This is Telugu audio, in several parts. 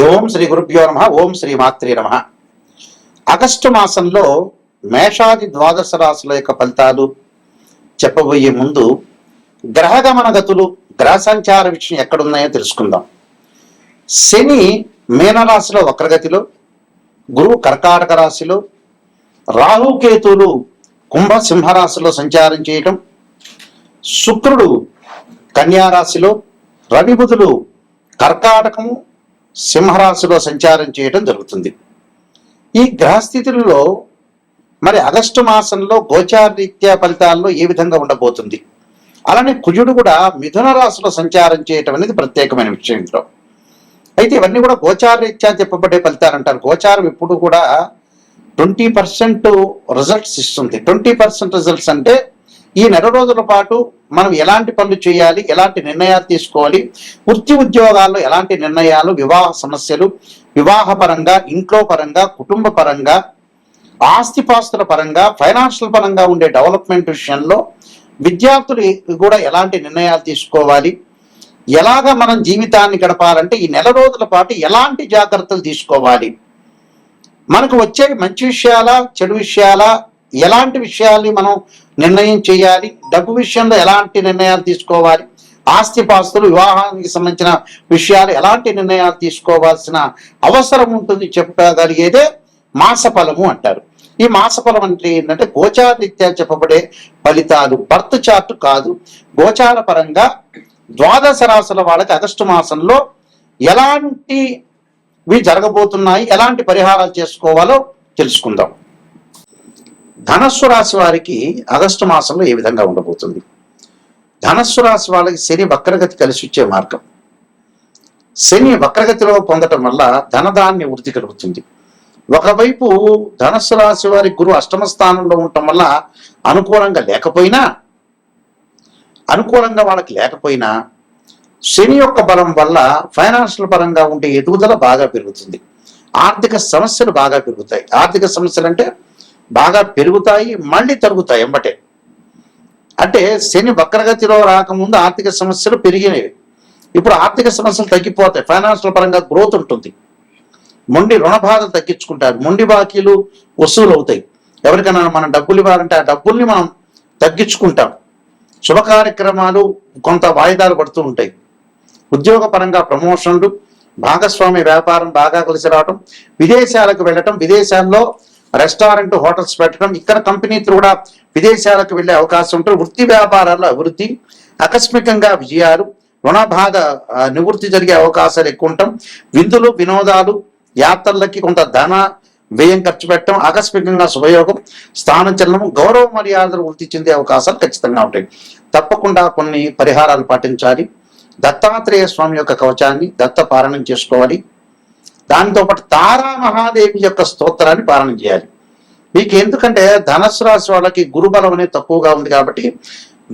ఓం శ్రీ గురుభ్యో నమ. ఓం శ్రీ మాత్రే నమ. ఆగస్టు మాసంలో మేషాది ద్వాదశ రాశుల యొక్క ఫలితాలు చెప్పబోయే ముందు గ్రహగమన గతులు, గ్రహ సంచార విషయం ఎక్కడున్నాయో తెలుసుకుందాం. శని మీనరాశిలో వక్రగతిలో, గురువు కర్కాటక రాశిలో, రాహుకేతువులు కుంభ సింహరాశిలో సంచారం చేయటం, శుక్రుడు కన్యారాశిలో, రవి బుధులు కర్కాటకము సింహరాశిలో సంచారం చేయడం జరుగుతుంది. ఈ గ్రహస్థితులలో మరి ఆగస్టు మాసంలో గోచార రీత్యా ఫలితాల్లో ఏ విధంగా ఉండబోతుంది, అలానే కుజుడు కూడా మిథున రాశిలో సంచారం చేయటం అనేది ప్రత్యేకమైన విషయం. ఇంట్లో అయితే ఇవన్నీ కూడా గోచార రీత్యా చెప్పబడే ఫలితాలు అంటారు. గోచారం ఎప్పుడు కూడా 20% రిజల్ట్స్ ఇస్తుంది. 20% రిజల్ట్స్ అంటే ఈ నెల రోజుల పాటు మనం ఎలాంటి పనులు చేయాలి, ఎలాంటి నిర్ణయాలు తీసుకోవాలి, వృత్తి ఉద్యోగాల్లో ఎలాంటి నిర్ణయాలు, వివాహ సమస్యలు, వివాహ పరంగా, ఇంట్లో పరంగా, కుటుంబ పరంగా, ఆస్తిపాస్తుల పరంగా, ఫైనాన్షియల్ పరంగా ఉండే డెవలప్మెంట్ విషయంలో విద్యార్థులు కూడా ఎలాంటి నిర్ణయాలు తీసుకోవాలి, ఎలాగ మనం జీవితాన్ని గడపాలంటే ఈ నెల రోజుల పాటు ఎలాంటి జాగ్రత్తలు తీసుకోవాలి, మనకు వచ్చే మంచి విషయాల, చెడు విషయాల, ఎలాంటి విషయాల్ని మనం నిర్ణయం చేయాలి, డబ్బు విషయంలో ఎలాంటి నిర్ణయాలు తీసుకోవాలి, ఆస్తిపాస్తులు, వివాహానికి సంబంధించిన విషయాలు ఎలాంటి నిర్ణయాలు తీసుకోవాల్సిన అవసరం ఉంటుంది చెప్పగలిగేదే మాసఫలము అంటారు. ఈ మాసఫలం అంటే ఏంటంటే గోచార రీత్యా చెప్పబడే ఫలితాలు, బర్త్ చార్ట్ కాదు. గోచార పరంగా ద్వాదశ రాశుల వాళ్ళకి ఆగస్టు మాసంలో ఎలాంటివి జరగబోతున్నాయి, ఎలాంటి పరిహారాలు చేసుకోవాలో తెలుసుకుందాం. ధనస్సు రాశి వారికి ఆగస్టు మాసంలో ఏ విధంగా ఉండబోతుంది? ధనస్సు రాశి వాళ్ళకి శని వక్రగతి కలిసి వచ్చే మార్గం. శని వక్రగతిలో పొందటం వల్ల ధనధాన్య వృద్ధి కలుగుతుంది. ఒకవైపు ధనస్సు రాశి వారి గురువు అష్టమ స్థానంలో ఉండటం వల్ల అనుకూలంగా వాళ్ళకి లేకపోయినా శని యొక్క బలం వల్ల ఫైనాన్షియల్ పరంగా ఉండే ఎదుగుదల బాగా పెరుగుతుంది. ఆర్థిక సమస్యలు బాగా పెరుగుతాయి. ఆర్థిక సమస్యలు అంటే బాగా పెరుగుతాయి, మళ్ళీ తరుగుతాయి ఎంబటే. అంటే శని వక్రగతిలో రాకముందు ఆర్థిక సమస్యలు పెరిగినవి, ఇప్పుడు ఆర్థిక సమస్యలు తగ్గిపోతాయి. ఫైనాన్షియల్ పరంగా గ్రోత్ ఉంటుంది. మొండి రుణ బాధలు తగ్గించుకుంటారు, మొండి బాకీలు వసూలు అవుతాయి. ఎవరికైనా మనం డబ్బులు ఇవ్వాలంటే ఆ డబ్బుల్ని మనం తగ్గించుకుంటాం. శుభ కార్యక్రమాలు కొంత వాయిదాలు పడుతూ ఉంటాయి. ఉద్యోగ పరంగా ప్రమోషన్లు, భాగస్వామి వ్యాపారం బాగా కలిసి రావడం, విదేశాలకు వెళ్ళటం, విదేశాల్లో రెస్టారెంట్, హోటల్స్ పెట్టడం, ఇక్కడ కంపెనీలు కూడా విదేశాలకు వెళ్ళే అవకాశం ఉంటుంది. వృత్తి వ్యాపారాల్లో అభివృద్ధి, ఆకస్మికంగా విజయాలు, రుణ బాధ నివృత్తి జరిగే అవకాశాలు ఎక్కువ ఉంటాం. విందులు, వినోదాలు, యాత్రలకి కొంత ధన వ్యయం ఖర్చు పెట్టడం, ఆకస్మికంగా శుభయోగం, స్థానచలనం, గౌరవ మర్యాదలు వృద్ధి చెందే అవకాశాలు ఖచ్చితంగా ఉంటాయి. తప్పకుండా కొన్ని పరిహారాలు పాటించాలి. దత్తాత్రేయ స్వామి యొక్క కవచాన్ని దత్త పారాయణం చేసుకోవాలి. దానితో పాటు తారా మహాదేవి యొక్క స్తోత్రాన్ని పారాయణం చేయాలి. మీకు ఎందుకంటే ధనస్సు రాశి వాళ్ళకి గురుబలం అనేది తక్కువగా ఉంది కాబట్టి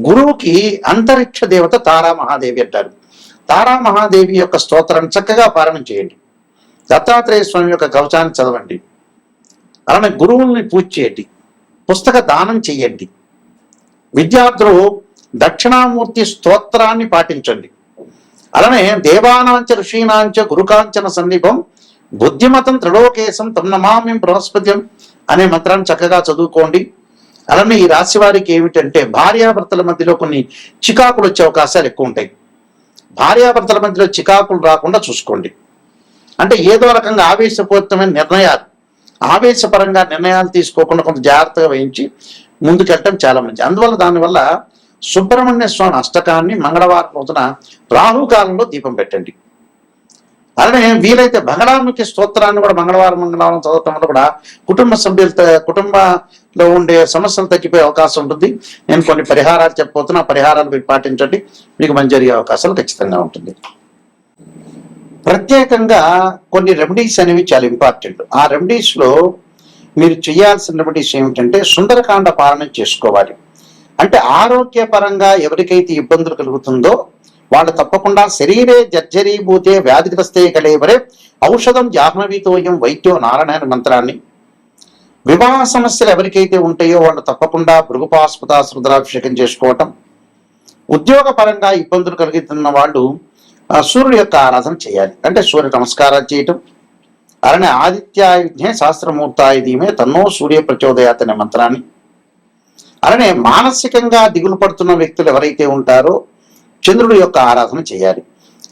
గురువుకి అంతరిక్ష దేవత తారా మహాదేవి అంటారు. తారా మహాదేవి యొక్క స్తోత్రాన్ని చక్కగా పారాయణం చేయండి. దత్తాత్రేయ స్వామి యొక్క కవచాన్ని చదవండి. అలానే గురువుల్ని పూజ చేయండి. పుస్తక దానం చేయండి. విద్యార్థులు దక్షిణామూర్తి స్తోత్రాన్ని పాటించండి. అలానే దేవానాంచ ఋషీనాంచ గురుకాంచన సన్నిభం బుద్ధిమతం త్రిలోకేశం తం నమామి బృహస్పత్యం అనే మంత్రాన్ని చక్కగా చదువుకోండి. అలానే ఈ రాశి వారికి ఏమిటంటే భార్యాభర్తల మధ్యలో కొన్ని చికాకులు వచ్చే అవకాశాలు ఎక్కువ ఉంటాయి. భార్యాభర్తల మధ్యలో చికాకులు రాకుండా చూసుకోండి. అంటే ఏదో రకంగా ఆవేశపూరితమైన నిర్ణయాలు, ఆవేశపరంగా నిర్ణయాలు తీసుకోకుండా కొంత జాగ్రత్తగా వహించి ముందుకెళ్ళటం చాలా మంచిది. అందువల్ల దానివల్ల సుబ్రహ్మణ్య స్వామి అష్టకాన్ని మంగళవారం రోజున రాహుకాలంలో దీపం పెట్టండి. అలానే వీలైతే బగలాముఖి స్తోత్రాన్ని కూడా మంగళవారం చదవటం వల్ల కూడా కుటుంబంలో ఉండే సమస్యలు తగ్గిపోయే అవకాశం ఉంటుంది. నేను కొన్ని పరిహారాలు చెప్పబోతున్నా, పరిహారాలు మీరు పాటించండి, మీకు మంచి జరిగే అవకాశాలు ఖచ్చితంగా ఉంటుంది. ప్రత్యేకంగా కొన్ని రెమెడీస్ అనేవి చాలా ఇంపార్టెంట్. ఆ రెమెడీస్లో మీరు చేయాల్సిన రెమెడీస్ ఏమిటంటే సుందరకాండ పాలన చేసుకోవాలి. అంటే ఆరోగ్యపరంగా ఎవరికైతే ఇబ్బందులు కలుగుతుందో వాళ్ళు తప్పకుండా శరీరే జర్జరీభూతే వ్యాధిగ్రస్తే కలేవరే ఔషధం జాహ్నవీతోయం వైద్యో నారాయణ మంత్రాన్ని, వివాహ సమస్యలు ఎవరికైతే ఉంటాయో వాళ్ళు తప్పకుండా భృగుపాస్పద రుద్రాభిషేకం చేసుకోవటం, ఉద్యోగ పరంగా ఇబ్బందులు కలుగుతున్న వాళ్ళు సూర్యుడి యొక్క ఆరాధన చేయాలి. అంటే సూర్య నమస్కారాలు చేయటం, అలానే ఆదిత్యాయుధ్నే శాస్త్రమూర్తాయ ధీమే తన్నో సూర్య ప్రచోదయాత్ అనే మంత్రాన్ని, అలానే మానసికంగా దిగులు పడుతున్న వ్యక్తులు ఎవరైతే ఉంటారో చంద్రుడి యొక్క ఆరాధన చేయాలి.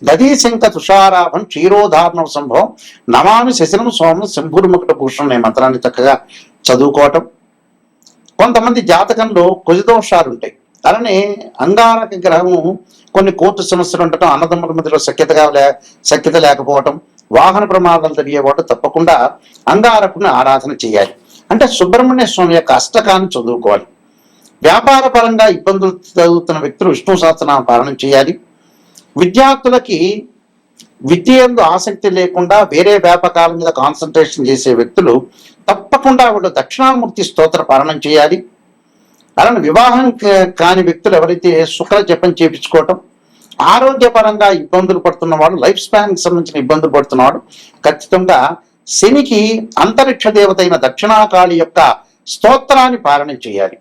దధీశంక తుషారాభం క్షీరోధారణ సంభవం నమామి శశిరం సోమం శంభుర్ముకుట భూషణం అనే మంత్రాన్ని చక్కగా చదువుకోవటం. కొంతమంది జాతకంలో కుజదోషాలు ఉంటాయి, అలానే అంగారక గ్రహము కొన్ని కోర్టు సమస్యలు ఉండటం, అన్నదమ్ముల మధ్యలో సఖ్యత లేకపోవటం, వాహన ప్రమాదాలు జరిగేవాడు తప్పకుండా అంగారకుని ఆరాధన చేయాలి. అంటే సుబ్రహ్మణ్య స్వామి యొక్క అష్టకాన్ని చదువుకోవాలి. వ్యాపార పరంగా ఇబ్బందులు చదువుతున్న వ్యక్తులు విష్ణు సహస్రనామ పారాయణం చేయాలి. విద్యార్థులకి విద్య యందు ఆసక్తి లేకుండా వేరే వ్యాపకాల మీద కాన్సన్ట్రేషన్ చేసే వ్యక్తులు తప్పకుండా వాళ్ళు దక్షిణామూర్తి స్తోత్ర పారాయణం చేయాలి. అలానే వివాహం కాని వ్యక్తులు ఎవరైతే శుక్ర జపం చేయించుకోవటం, ఆరోగ్యపరంగా ఇబ్బందులు పడుతున్నవాడు, లైఫ్ స్పాన్కి సంబంధించిన ఇబ్బందులు పడుతున్నవాడు ఖచ్చితంగా శనికి అంతరిక్ష దేవత అయిన దక్షిణాకాళి యొక్క స్తోత్రాన్ని పారాయణం చేయాలి.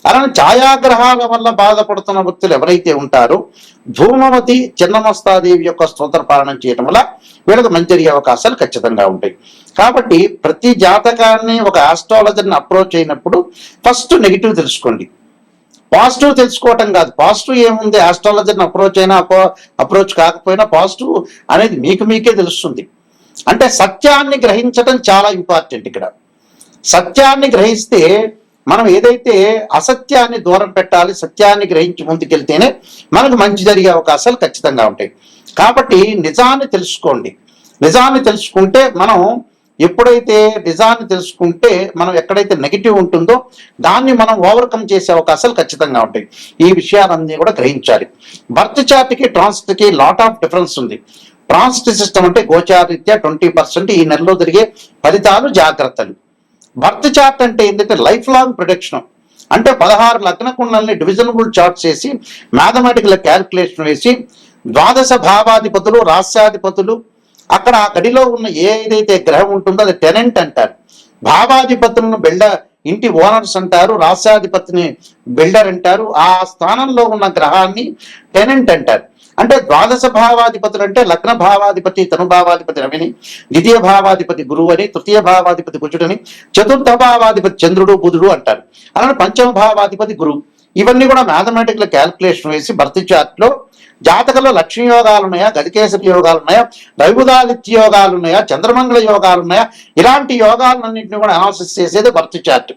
అలానే ఛాయాగ్రహాల వల్ల బాధపడుతున్న వ్యక్తులు ఎవరైతే ఉంటారో ధూమవతి చిన్నమస్తాదేవి యొక్క స్తోత్ర పారాయణం చేయడం వల్ల వీళ్ళకి మంచి జరిగే అవకాశాలు ఖచ్చితంగా ఉంటాయి. కాబట్టి ప్రతి జాతకాన్ని ఒక ఆస్ట్రాలజర్ని అప్రోచ్ అయినప్పుడు ఫస్ట్ నెగిటివ్ తెలుసుకోండి, పాజిటివ్ తెలుసుకోవటం కాదు. పాజిటివ్ ఏముంది, ఆస్ట్రాలజర్ని అప్రోచ్ అయినా అప్రోచ్ కాకపోయినా పాజిటివ్ అనేది మీకే తెలుస్తుంది. అంటే సత్యాన్ని గ్రహించడం చాలా ఇంపార్టెంట్. ఇక్కడ సత్యాన్ని గ్రహిస్తే మనం ఏదైతే అసత్యాన్ని దూరం పెట్టాలి, సత్యాన్ని గ్రహించి ముందుకెళ్తేనే మనకు మంచి జరిగే అవకాశాలు ఖచ్చితంగా ఉంటాయి. కాబట్టి నిజాన్ని తెలుసుకోండి. నిజాన్ని తెలుసుకుంటే మనం ఎప్పుడైతే నిజాన్ని తెలుసుకుంటే మనం ఎక్కడైతే నెగిటివ్ ఉంటుందో దాన్ని మనం ఓవర్కమ్ చేసే అవకాశాలు ఖచ్చితంగా ఉంటాయి. ఈ విషయాలన్నీ కూడా గ్రహించాలి. బర్త్ చార్ట్కి ట్రాన్సిట్కి లాట్ ఆఫ్ డిఫరెన్స్ ఉంది. ట్రాన్సిట్ సిస్టమ్ అంటే గోచారీత్యా 20% ఈ నెలలో జరిగే ఫలితాలు, జాగ్రత్తలు. బర్త్ చార్ట్ అంటే ఏంటంటే లైఫ్ లాంగ్ ప్రొడక్షన్. అంటే 16 లగ్న కుండల్ని డివిజనబుల్ చార్ట్ చేసి మ్యాథమెటికల్ క్యాల్కులేషన్ వేసి ద్వాదశ భావాధిపతులు, రాస్యాధిపతులు, అక్కడ ఆ గడిలో ఉన్న ఏదైతే గ్రహం ఉంటుందో అది టెనెంట్ అంటారు. భావాధిపతులను ఇంటి ఓనర్స్ అంటారు, రాస్యాధిపతిని బిల్డర్ అంటారు. ఆ స్థానంలో ఉన్న గ్రహాన్ని టెనెంట్ అంటారు. అంటే ద్వాదశ భావాధిపతులు అంటే లగ్న భావాధిపతి తనుభావాధిపతి రవిని, ద్వితీయ భావాధిపతి గురువు అని, తృతీయ భావాధిపతి కుజుడని, చతుర్థ భావాధిపతి చంద్రుడు బుధుడు అంటారు. అలానే పంచమ భావాధిపతి గురువు. ఇవన్నీ కూడా మ్యాథమెటికల్ క్యాల్కులేషన్ వేసి బర్త్ చార్ట్లో జాతకంలో లక్ష్మీ యోగాలు ఉన్నాయా, గజకేసరి యోగాలు ఉన్నాయా, రవిబుధాదిత్య యోగాలు ఉన్నాయా, చంద్రమంగళ యోగాలు ఉన్నాయా, ఇలాంటి యోగాలన్నింటినీ కూడా అనాలిసిస్ చేసేది బర్త్ చార్ట్.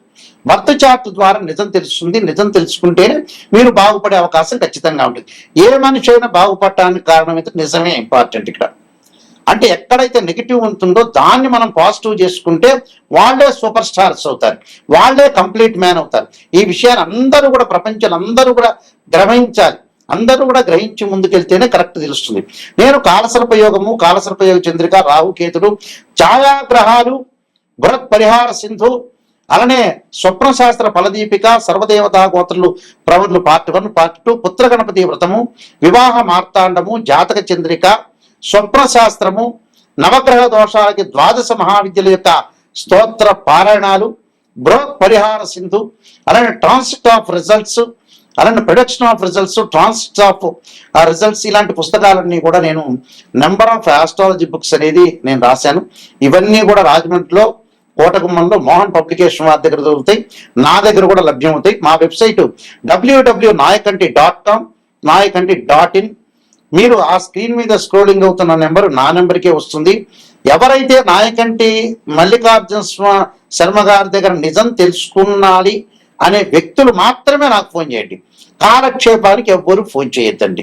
బర్త్ చార్ట్ ద్వారా నిజం తెలుస్తుంది. నిజం తెలుసుకుంటేనే మీరు బాగుపడే అవకాశం ఖచ్చితంగా ఉంటుంది. ఏ మనిషి అయినా బాగుపడటానికి కారణం అయితే నిజమే ఇంపార్టెంట్ ఇక్కడ. అంటే ఎక్కడైతే నెగిటివ్ ఉంటుందో దాన్ని మనం పాజిటివ్ చేసుకుంటే వాళ్ళే సూపర్ స్టార్స్ అవుతారు, వాళ్ళే కంప్లీట్ మ్యాన్ అవుతారు. ఈ విషయాన్ని అందరూ కూడా ప్రపంచంలో అందరూ కూడా గ్రహించాలి. అందరూ కూడా గ్రహించి ముందుకెళ్తేనే కరెక్ట్ తెలుస్తుంది. నేను కాలసర్పయోగము, కాలసర్పయోగ చంద్రిక, రాహుకేతుడు, ఛాయాగ్రహాలు, బృహత్ పరిహార సింధు, అలానే స్వప్నశాస్త్ర ఫలదీపిక, సర్వదేవతా గోత్రులు ప్రవరులు పార్ట్ 1, పార్ట్ 2, పుత్ర గణపతి వ్రతము, వివాహ మార్తాండము, జాతక చంద్రిక, స్వప్నశాస్త్రము, నవగ్రహ దోషాలకి ద్వాదశ మహావిద్యల యొక్క స్తోత్ర పారాయణాలు, బృహత్ పరిహార సింధు, అలానే ట్రాన్సిట్ ఆఫ్ రిజల్ట్స్, అలానే production of results, transit of results, ఇలాంటి పుస్తకాలన్నీ కూడా నేను నెంబర్ ఆఫ్ ఆస్ట్రాలజీ బుక్స్ అనేది నేను రాశాను. ఇవన్నీ కూడా రాజమండ్రిలో కోటగుమ్మంలో మోహన్ పబ్లికేషన్ వారి దగ్గర దొరుకుతాయి, నా దగ్గర కూడా లభ్యమవుతాయి. మా వెబ్సైట్ www.nayakanti.com, nayakanti.in. మీరు ఆ స్క్రీన్ మీద స్క్రోలింగ్ అవుతున్న నెంబర్ నా నెంబర్కే వస్తుంది. ఎవరైతే నాయకంటి మల్లికార్జున శర్మ గారి దగ్గర నిజం తెలుసుకున్నాలి అనే వ్యక్తులు మాత్రమే నాకు ఫోన్ చేయండి. కాలక్షేపానికి ఎవ్వరూ ఫోన్ చేయొద్దండి.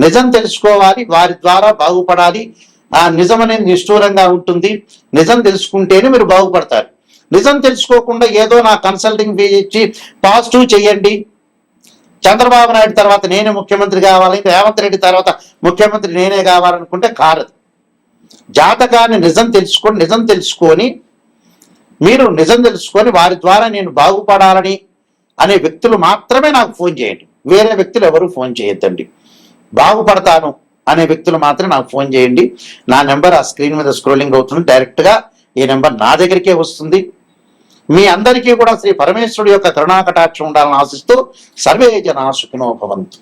నిజం తెలుసుకోవాలి, వారి ద్వారా బాగుపడాలి. ఆ నిజం అనేది నిష్ఠూరంగా ఉంటుంది. నిజం తెలుసుకుంటేనే మీరు బాగుపడతారు. నిజం తెలుసుకోకుండా ఏదో నా కన్సల్టింగ్ ఫీ ఇచ్చి పాజిటివ్ చేయండి, చంద్రబాబు నాయుడు తర్వాత నేనే ముఖ్యమంత్రి కావాలి, రేవంత్ రెడ్డి తర్వాత ముఖ్యమంత్రి నేనే కావాలనుకుంటే కారదు. జాతకాన్ని నిజం తెలుసుకొని మీరు నిజం తెలుసుకొని వారి ద్వారా నేను బాగుపడాలని అనే వ్యక్తులు మాత్రమే నాకు ఫోన్ చేయండి. వేరే వ్యక్తులు ఎవరు ఫోన్ చేయొద్దండి. బాగుపడతాను అనే వ్యక్తులు మాత్రం నాకు ఫోన్ చేయండి. నా నెంబర్ ఆ స్క్రీన్ మీద స్క్రోలింగ్ అవుతుంది. డైరెక్ట్గా ఈ నెంబర్ నా దగ్గరికే వస్తుంది. మీ అందరికీ కూడా శ్రీ పరమేశ్వరుడు యొక్క కరుణాకటాక్షం ఉండాలని ఆశిస్తూ సర్వే జనా సుఖినో భవంతు.